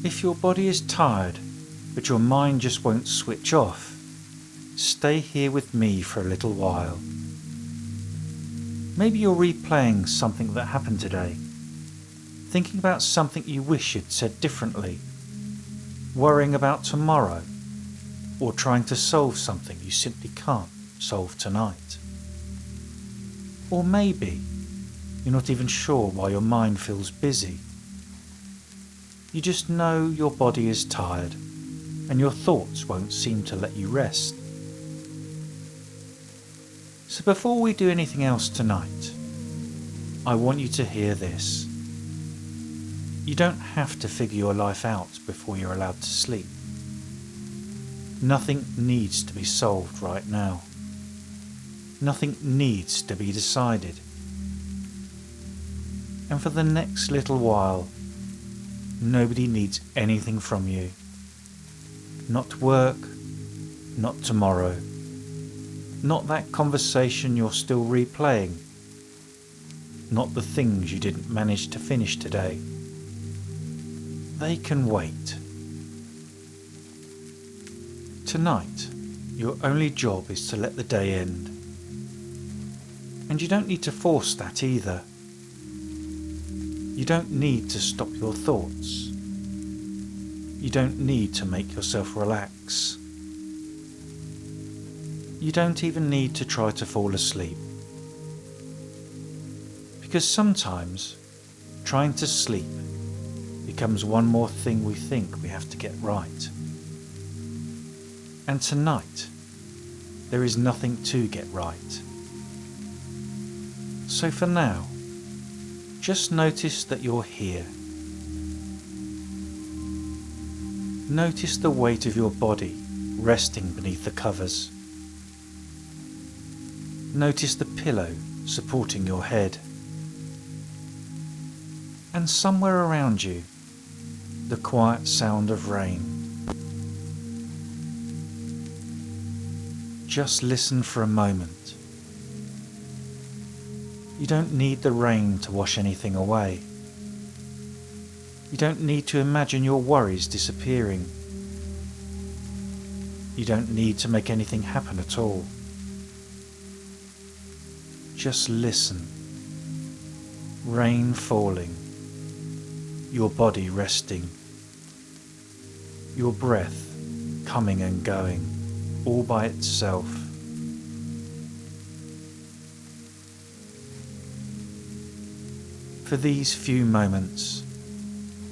If your body is tired, but your mind just won't switch off, stay here with me for a little while. Maybe you're replaying something that happened today, thinking about something you wish you'd said differently, worrying about tomorrow, or trying to solve something you simply can't solve tonight. Or maybe you're not even sure why your mind feels busy. You just know your body is tired and your thoughts won't seem to let you rest. So before we do anything else tonight, I want you to hear this. You don't have to figure your life out before you're allowed to sleep. Nothing needs to be solved right now. Nothing needs to be decided. And for the next little while, nobody needs anything from you. Not work, not tomorrow, not that conversation you're still replaying, not the things you didn't manage to finish today. They can wait. Tonight, your only job is to let the day end. And you don't need to force that either. You don't need to stop your thoughts. You don't need to make yourself relax. You don't even need to try to fall asleep. Because sometimes trying to sleep becomes one more thing we think we have to get right. And tonight, there is nothing to get right. So for now, just notice that you're here. Notice the weight of your body resting beneath the covers. Notice the pillow supporting your head. And somewhere around you, the quiet sound of rain. Just listen for a moment. You don't need the rain to wash anything away. You don't need to imagine your worries disappearing. You don't need to make anything happen at all. Just listen. Rain falling. Your body resting. Your breath coming and going, all by itself. For these few moments,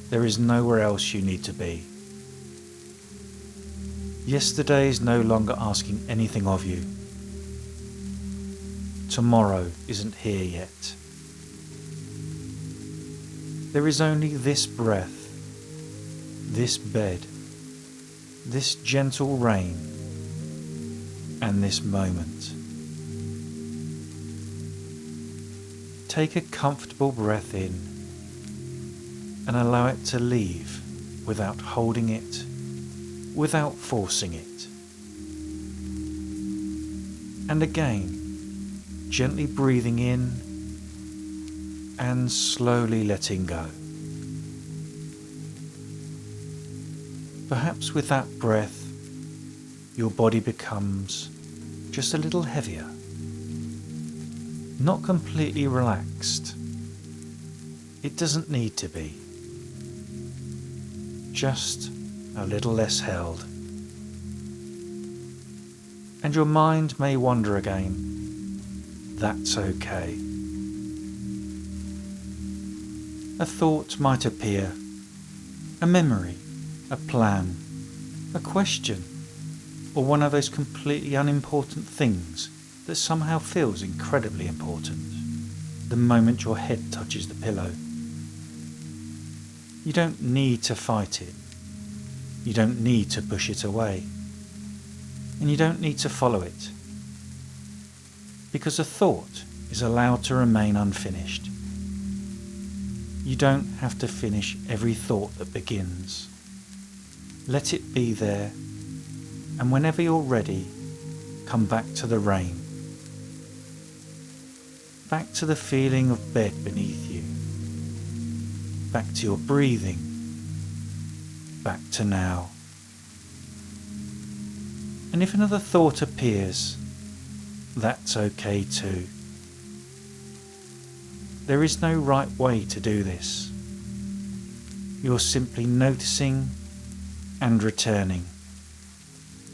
there is nowhere else you need to be. Yesterday is no longer asking anything of you. Tomorrow isn't here yet. There is only this breath, this bed, this gentle rain, and this moment. Take a comfortable breath in and allow it to leave without holding it, without forcing it. And again, gently breathing in and slowly letting go. Perhaps with that breath, your body becomes just a little heavier. Not completely relaxed. It doesn't need to be. Just a little less held. And your mind may wander again. That's okay. A thought might appear, a memory, a plan, a question, or one of those completely unimportant things that somehow feels incredibly important the moment your head touches the pillow. You don't need to fight it. You don't need to push it away. And you don't need to follow it. Because a thought is allowed to remain unfinished. You don't have to finish every thought that begins. Let it be there, and whenever you're ready, come back to the rain. Back to the feeling of bed beneath you. Back to your breathing. back to now. And if another thought appears, that's okay too. There is no right way to do this. You're simply noticing and returning,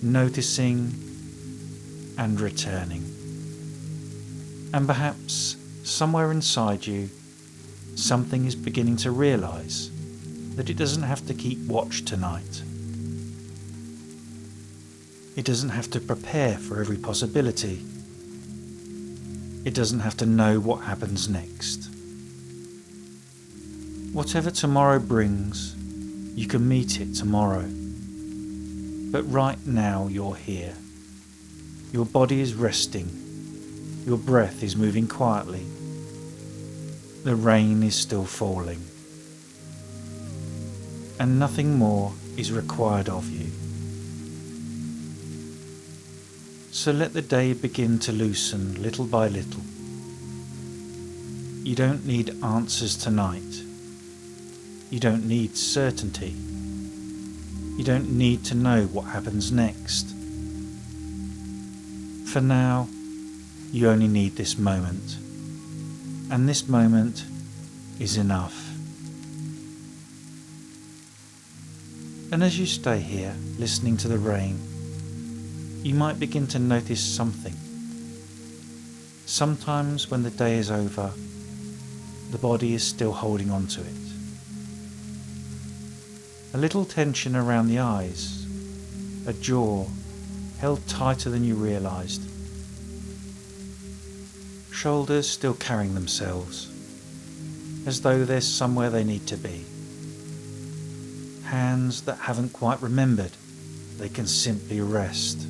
noticing and returning. And perhaps somewhere inside you, something is beginning to realise that it doesn't have to keep watch tonight. It doesn't have to prepare for every possibility. It doesn't have to know what happens next. Whatever tomorrow brings, you can meet it tomorrow. But right now you're here. Your body is resting. Your breath is moving quietly. The rain is still falling. And nothing more is required of you. So let the day begin to loosen little by little. You don't need answers tonight. You don't need certainty. You don't need to know what happens next. For now, you only need this moment. And this moment is enough. And as you stay here, listening to the rain, you might begin to notice something. Sometimes when the day is over, the body is still holding on to it. A little tension around the eyes, a jaw held tighter than you realised. Shoulders still carrying themselves, as though there's somewhere they need to be. Hands that haven't quite remembered they can simply rest.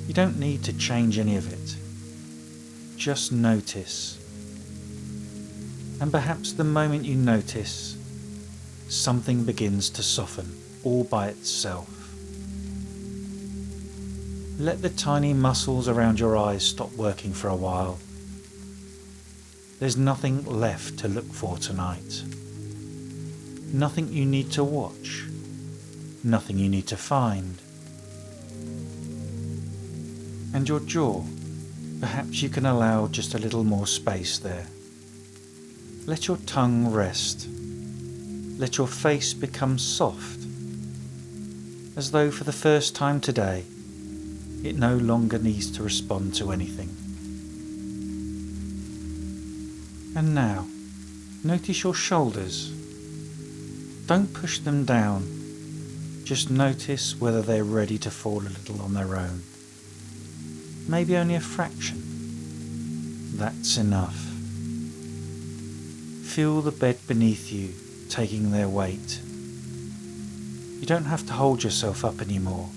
You don't need to change any of it. Just notice. And perhaps the moment you notice, something begins to soften all by itself. Let the tiny muscles around your eyes stop working for a while. There's nothing left to look for tonight. Nothing you need to watch. Nothing you need to find. And your jaw, perhaps you can allow just a little more space there. Let your tongue rest. Let your face become soft, as though for the first time today, it no longer needs to respond to anything. And now, notice your shoulders. Don't push them down. Just notice whether they're ready to fall a little on their own. Maybe only a fraction. That's enough. Feel the bed beneath you taking their weight. You don't have to hold yourself up anymore.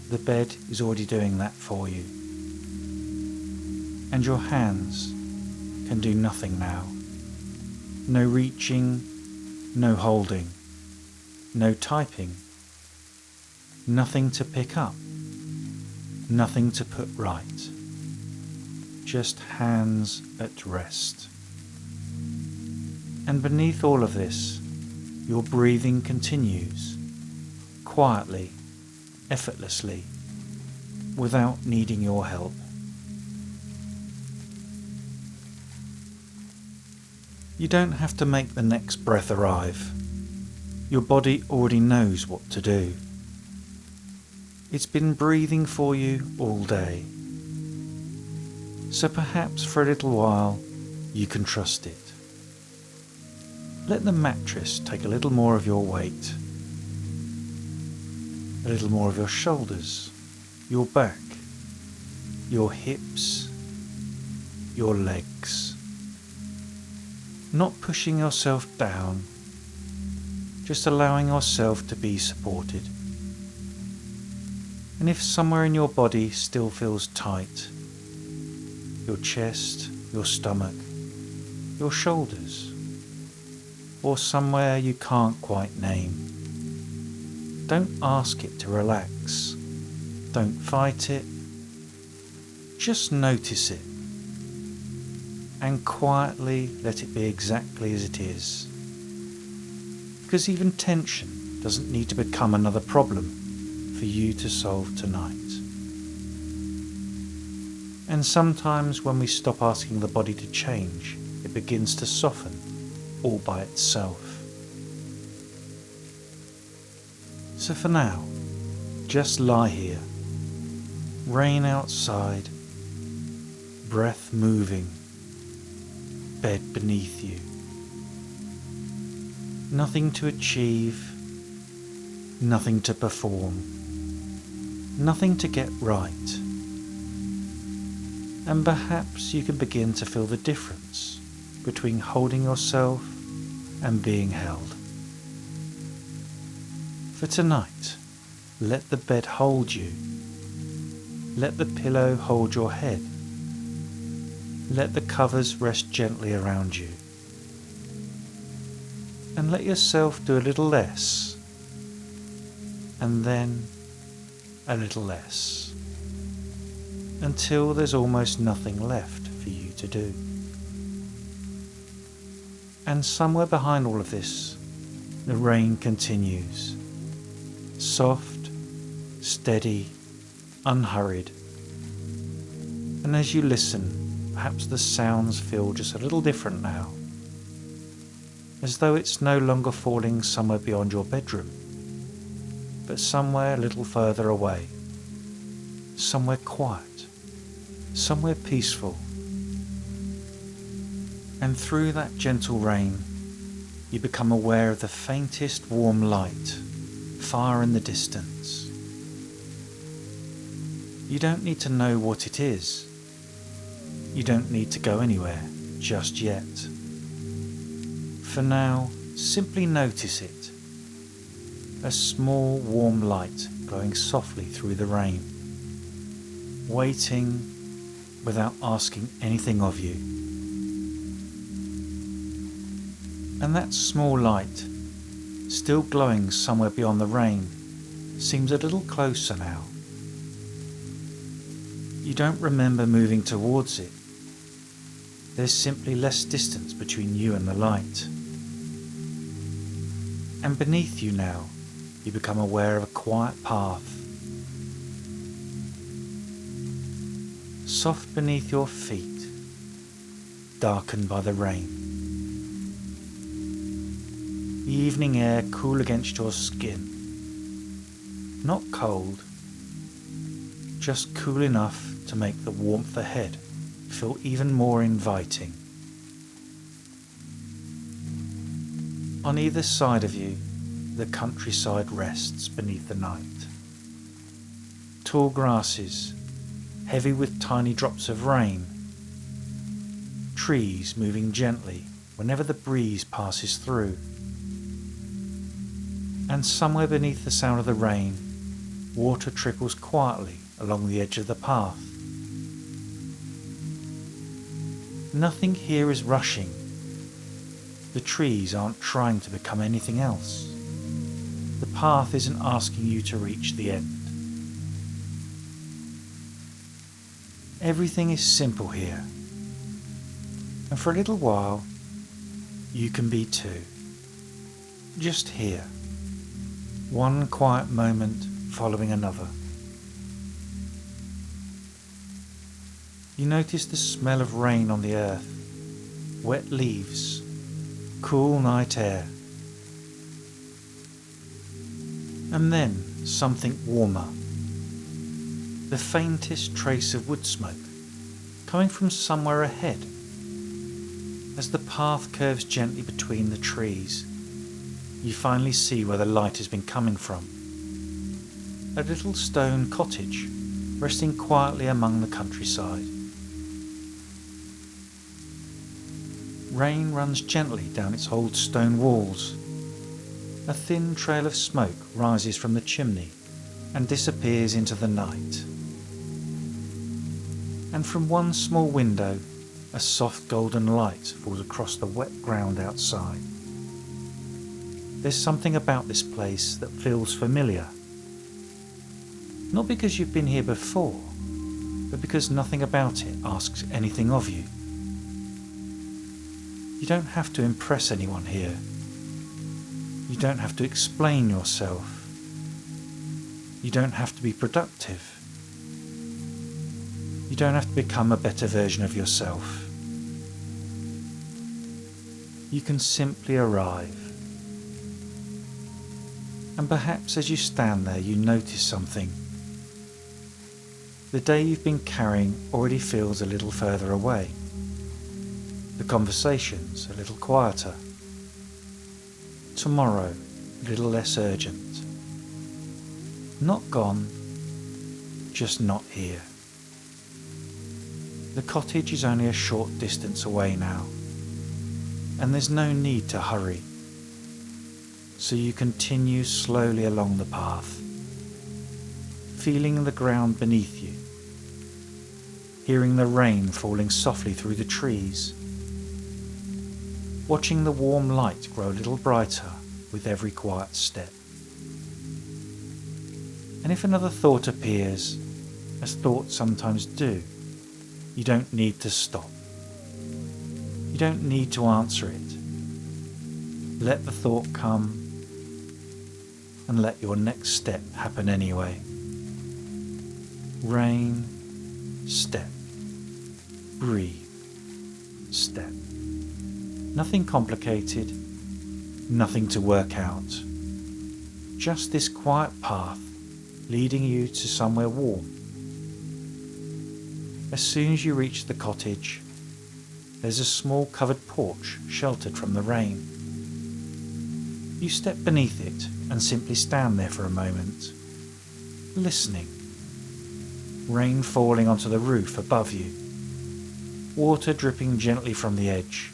The bed is already doing that for you. And your hands can do nothing now. No reaching, no holding, no typing, nothing to pick up, nothing to put right. Just hands at rest. And beneath all of this, your breathing continues, quietly, effortlessly, without needing your help. You don't have to make the next breath arrive. Your body already knows what to do. It's been breathing for you all day. So perhaps for a little while, you can trust it. Let the mattress take a little more of your weight, a little more of your shoulders, your back, your hips, your legs. Not pushing yourself down, just allowing yourself to be supported. And if somewhere in your body still feels tight, your chest, your stomach, your shoulders, or somewhere you can't quite name, don't ask it to relax. Don't fight it. Just notice it. And quietly let it be exactly as it is. because even tension doesn't need to become another problem for you to solve tonight. And sometimes when we stop asking the body to change, it begins to soften all by itself. So for now, just lie here, rain outside, breath moving, bed beneath you. Nothing to achieve, nothing to perform, nothing to get right. And perhaps you can begin to feel the difference between holding yourself and being held. For tonight, let the bed hold you. Let the pillow hold your head. Let the covers rest gently around you. And let yourself do a little less, and then a little less, until there's almost nothing left for you to do. And somewhere behind all of this, the rain continues, soft, steady, unhurried. And as you listen, perhaps the sounds feel just a little different now, as though it's no longer falling somewhere beyond your bedroom, but somewhere a little further away, somewhere quiet, somewhere peaceful. And through that gentle rain, you become aware of the faintest warm light far in the distance. You don't need to know what it is. You don't need to go anywhere just yet. For now, simply notice it. A small warm light glowing softly through the rain, waiting without asking anything of you. And that small light, still glowing somewhere beyond the rain, seems a little closer now. You don't remember moving towards it. There's simply less distance between you and the light. And beneath you now, you become aware of a quiet path. Soft beneath your feet, darkened by the rain. The evening air cool against your skin. Not cold, just cool enough to make the warmth ahead feel even more inviting. On either side of you, the countryside rests beneath the night. Tall grasses, heavy with tiny drops of rain. Trees moving gently whenever the breeze passes through. And somewhere beneath the sound of the rain, water trickles quietly along the edge of the path. Nothing here is rushing. The trees aren't trying to become anything else. The path isn't asking you to reach the end. Everything is simple here. And for a little while, you can be too. Just here. One quiet moment following another. You notice the smell of rain on the earth, wet leaves, cool night air. And then something warmer. The faintest trace of wood smoke coming from somewhere ahead. As the path curves gently between the trees, you finally see where the light has been coming from. A little stone cottage resting quietly among the countryside. Rain runs gently down its old stone walls. A thin trail of smoke rises from the chimney and disappears into the night. And from one small window, a soft golden light falls across the wet ground outside. There's something about this place that feels familiar. Not because you've been here before, but because nothing about it asks anything of you. You don't have to impress anyone here. You don't have to explain yourself. You don't have to be productive. You don't have to become a better version of yourself. You can simply arrive. And perhaps as you stand there, you notice something. The day you've been carrying already feels a little further away. The conversation's a little quieter. Tomorrow, a little less urgent. Not gone, just not here. The cottage is only a short distance away now, and there's no need to hurry. So you continue slowly along the path, feeling the ground beneath you, hearing the rain falling softly through the trees, watching the warm light grow a little brighter with every quiet step. And if another thought appears, as thoughts sometimes do, you don't need to stop. You don't need to answer it. Let the thought come and let your next step happen anyway. Rain, step. Breathe, step. Nothing complicated, nothing to work out. Just this quiet path leading you to somewhere warm. As soon as you reach the cottage, there's a small covered porch sheltered from the rain. You step beneath it and simply stand there for a moment, listening. Rain falling onto the roof above you, water dripping gently from the edge,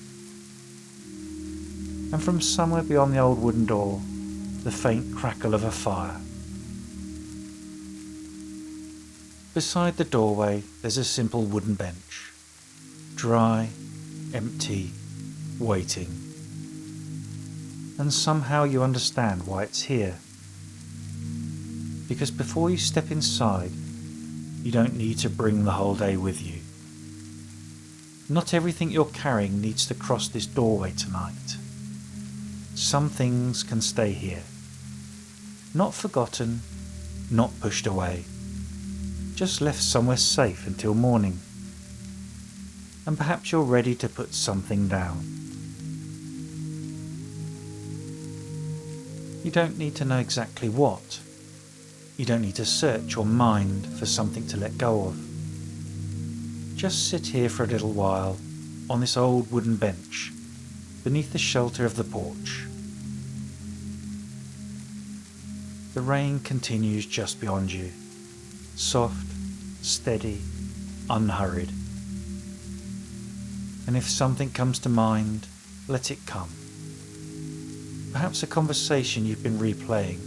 and from somewhere beyond the old wooden door, the faint crackle of a fire. Beside the doorway there's a simple wooden bench, dry, empty, waiting. And somehow you understand why it's here. Because before you step inside, you don't need to bring the whole day with you. Not everything you're carrying needs to cross this doorway tonight. Some things can stay here. Not forgotten, not pushed away. Just left somewhere safe until morning. And perhaps you're ready to put something down. You don't need to know exactly what. You don't need to search your mind for something to let go of. Just sit here for a little while on this old wooden bench beneath the shelter of the porch. The rain continues just beyond you, soft, steady, unhurried. And if something comes to mind, let it come. Perhaps a conversation you've been replaying,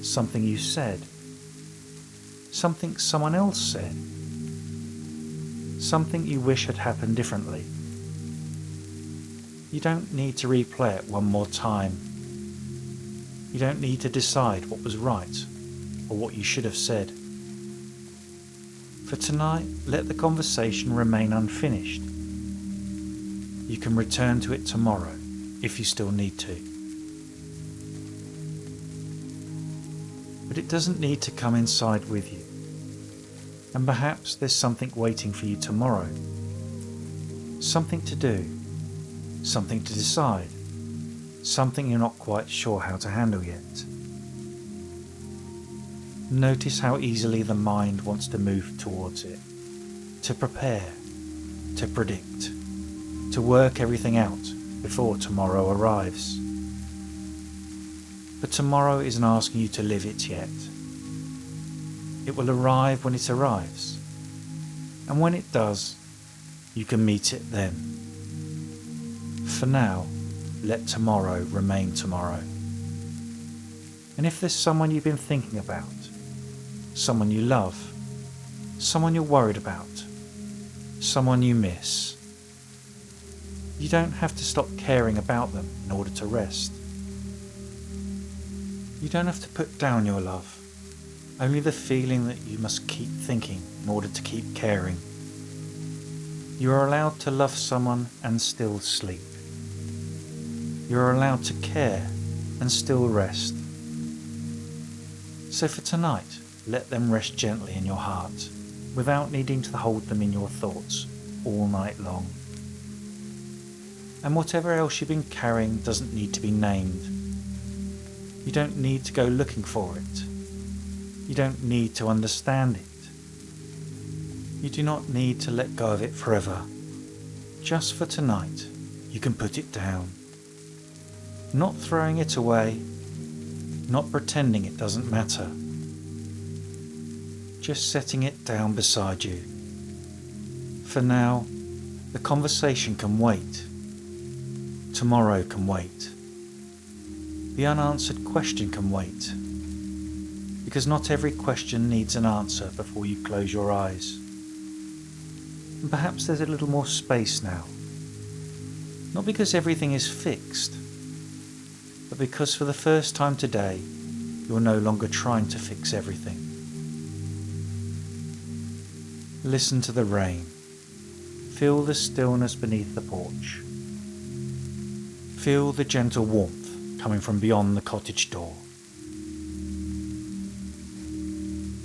something you said, something someone else said, something you wish had happened differently. You don't need to replay it one more time. You don't need to decide what was right or what you should have said. For tonight, let the conversation remain unfinished. You can return to it tomorrow if you still need to. But it doesn't need to come inside with you. And perhaps there's something waiting for you tomorrow. Something to do. Something to decide. Something you're not quite sure how to handle yet. Notice how easily the mind wants to move towards it. To prepare. To predict. To work everything out before tomorrow arrives. But tomorrow isn't asking you to live it yet. It will arrive when it arrives. And when it does, you can meet it then. For now, let tomorrow remain tomorrow. And if there's someone you've been thinking about, someone you love, someone you're worried about, someone you miss, you don't have to stop caring about them in order to rest. You don't have to put down your love, only the feeling that you must keep thinking in order to keep caring. You are allowed to love someone and still sleep. You are allowed to care and still rest. So for tonight, let them rest gently in your heart, without needing to hold them in your thoughts all night long. And whatever else you've been carrying doesn't need to be named. You don't need to go looking for it. You don't need to understand it. You do not need to let go of it forever. Just for tonight, you can put it down. Not throwing it away, not pretending it doesn't matter. Just setting it down beside you. For now, the conversation can wait. Tomorrow can wait. The unanswered question can wait. Because not every question needs an answer before you close your eyes. And perhaps there's a little more space now. Not because everything is fixed, but because for the first time today, you're no longer trying to fix everything. Listen to the rain. Feel the stillness beneath the porch. Feel the gentle warmth coming from beyond the cottage door.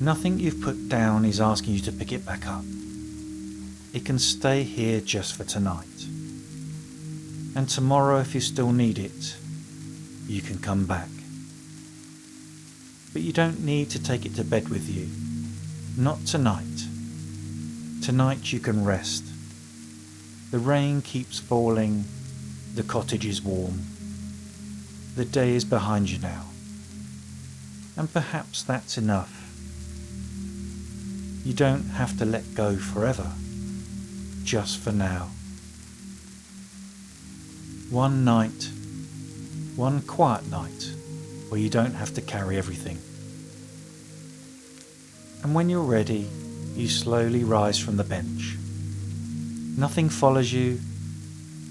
Nothing you've put down is asking you to pick it back up. It can stay here just for tonight. And tomorrow, if you still need it, you can come back. But you don't need to take it to bed with you. Not tonight. Tonight you can rest. The rain keeps falling. The cottage is warm. The day is behind you now. And perhaps that's enough. You don't have to let go forever. Just for now. One night, one quiet night, where you don't have to carry everything. And when you're ready, you slowly rise from the bench. Nothing follows you,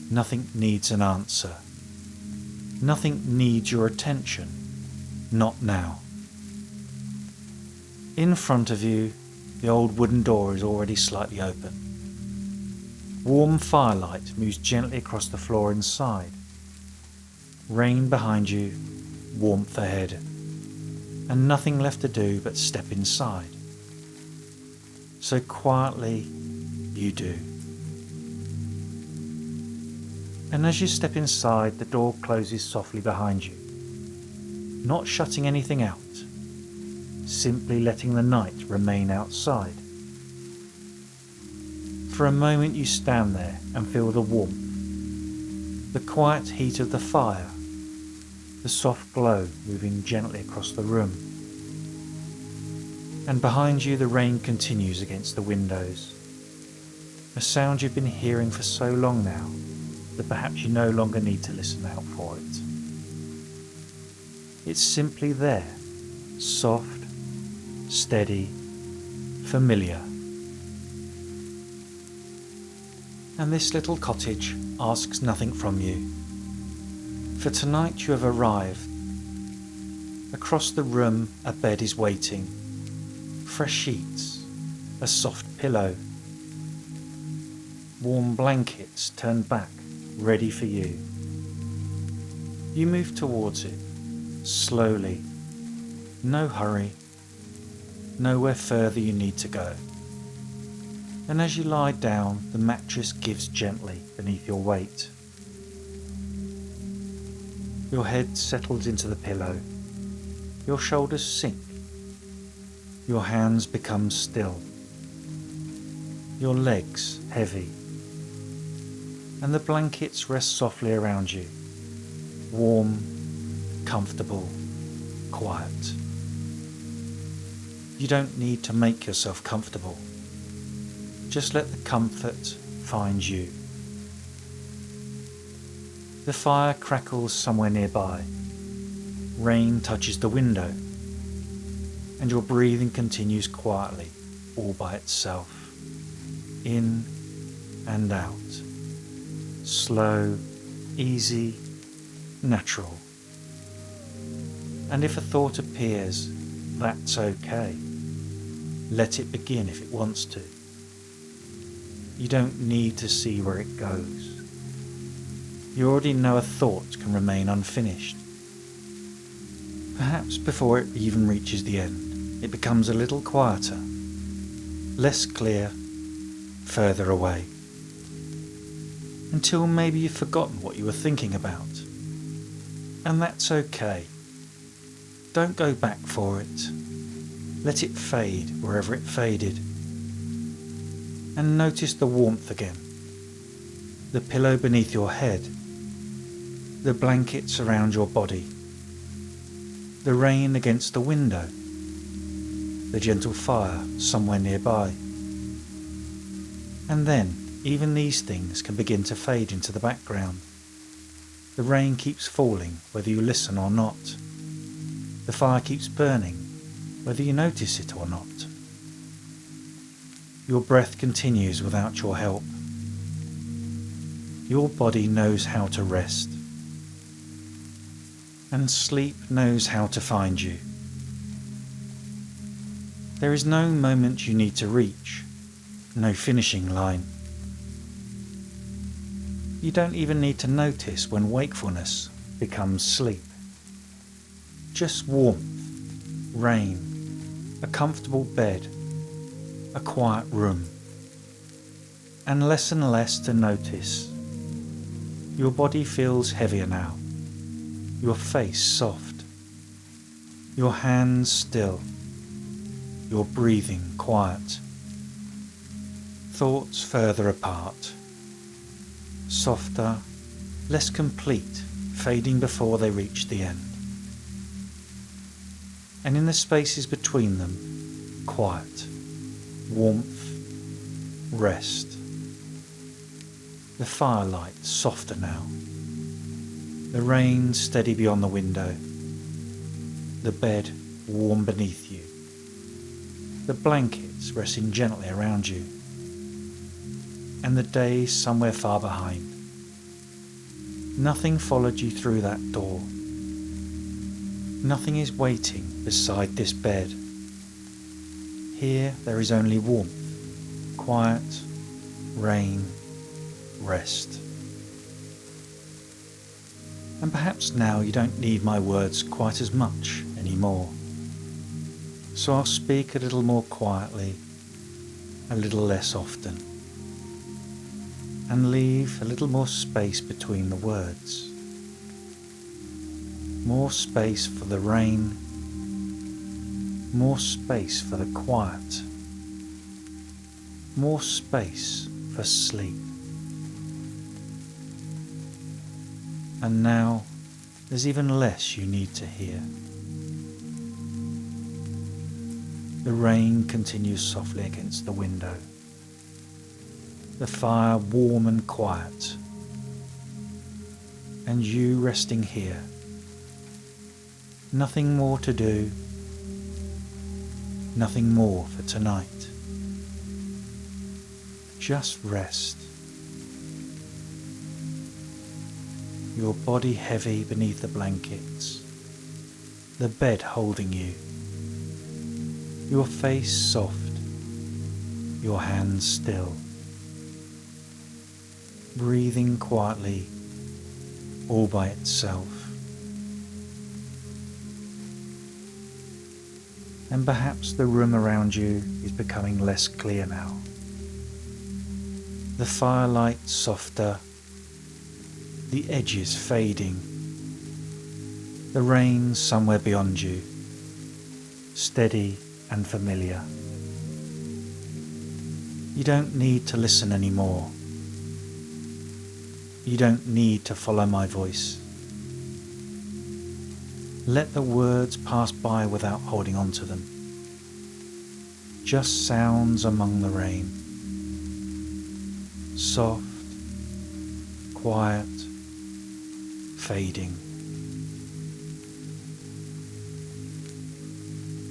nothing needs an answer. Nothing needs your attention, not now. In front of you, the old wooden door is already slightly open. Warm firelight moves gently across the floor inside. Rain behind you, warmth ahead, and nothing left to do but step inside. So quietly, you do. And as you step inside, the door closes softly behind you, not shutting anything out, simply letting the night remain outside. For a moment you stand there and feel the warmth, the quiet heat of the fire, the soft glow moving gently across the room. And behind you the rain continues against the windows, a sound you've been hearing for so long now that perhaps you no longer need to listen out for it. It's simply there, soft, steady, familiar. And this little cottage asks nothing from you. For tonight you have arrived. Across the room a bed is waiting. Fresh sheets, a soft pillow. Warm blankets turned back, ready for you. You move towards it, slowly. No hurry. Nowhere further you need to go. And as you lie down, the mattress gives gently beneath your weight. Your head settles into the pillow. Your shoulders sink. Your hands become still. Your legs heavy. And the blankets rest softly around you. Warm, comfortable, quiet. You don't need to make yourself comfortable. Just let the comfort find you. The fire crackles somewhere nearby. Rain touches the window. And your breathing continues quietly, all by itself. In and out. Slow, easy, natural. And if a thought appears, that's okay. Let it begin if it wants to. You don't need to see where it goes. You already know a thought can remain unfinished. Perhaps before it even reaches the end, it becomes a little quieter, less clear, further away, until maybe you've forgotten what you were thinking about. And that's okay. Don't go back for it. Let it fade wherever it faded. And notice the warmth again. The pillow beneath your head. The blankets around your body. The rain against the window. The gentle fire somewhere nearby. And then, even these things can begin to fade into the background. The rain keeps falling whether you listen or not. The fire keeps burning whether you notice it or not. Your breath continues without your help. Your body knows how to rest. And sleep knows how to find you. There is no moment you need to reach, no finishing line. You don't even need to notice when wakefulness becomes sleep. Just warmth, rain, a comfortable bed, a quiet room, and less to notice. Your body feels heavier now, your face soft, your hands still, your breathing quiet, thoughts further apart, softer, less complete, fading before they reach the end. And in the spaces between them, quiet, warmth, rest. The firelight softer now. The rain steady beyond the window. The bed warm beneath you. The blankets resting gently around you. And the day somewhere far behind. Nothing followed you through that door. Nothing is waiting beside this bed. Here there is only warmth, quiet, rain, rest. And perhaps now you don't need my words quite as much anymore. So I'll speak a little more quietly, a little less often, and leave a little more space between the words. More space for the rain, more space for the quiet, more space for sleep. And now there's even less you need to hear. The rain continues softly against the window. The fire warm and quiet. And you resting here. Nothing more to do. Nothing more for tonight. Just rest. Your body heavy beneath the blankets. The bed holding you. Your face soft. Your hands still. Breathing quietly, all by itself. And perhaps the room around you is becoming less clear now. The firelight softer, the edges fading, the rain somewhere beyond you, steady and familiar. You don't need to listen anymore. You don't need to follow my voice. Let the words pass by without holding on to them. Just sounds among the rain. Soft, quiet, fading.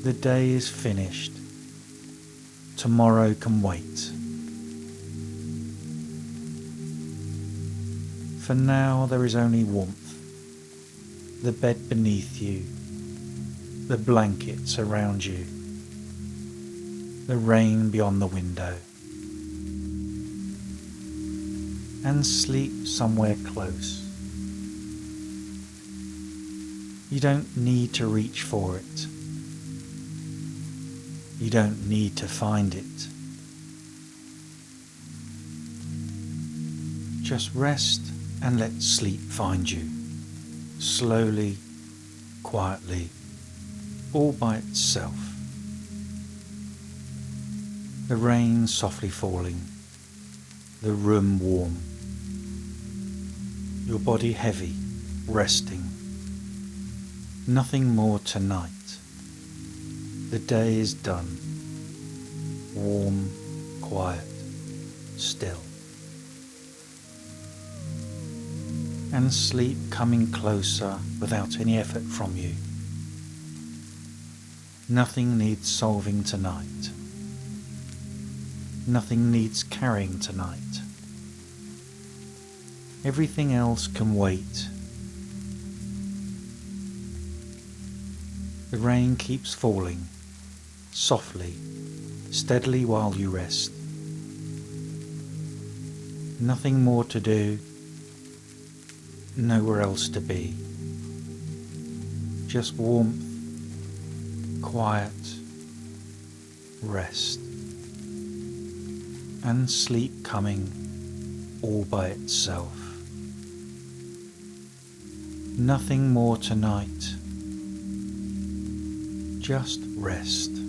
The day is finished. Tomorrow can wait. For now there is only warmth. The bed beneath you, the blankets around you, the rain beyond the window, and sleep somewhere close. You don't need to reach for it. You don't need to find it. Just rest and let sleep find you, slowly, quietly, all by itself. The rain softly falling, the room warm, your body heavy, resting. Nothing more tonight. The day is done, warm, quiet, still. And sleep coming closer without any effort from you. Nothing needs solving tonight. Nothing needs carrying tonight. Everything else can wait. The rain keeps falling, softly, steadily while you rest. Nothing more to do. Nowhere else to be. Just warmth, quiet, rest, and sleep coming all by itself. Nothing more tonight. Just rest.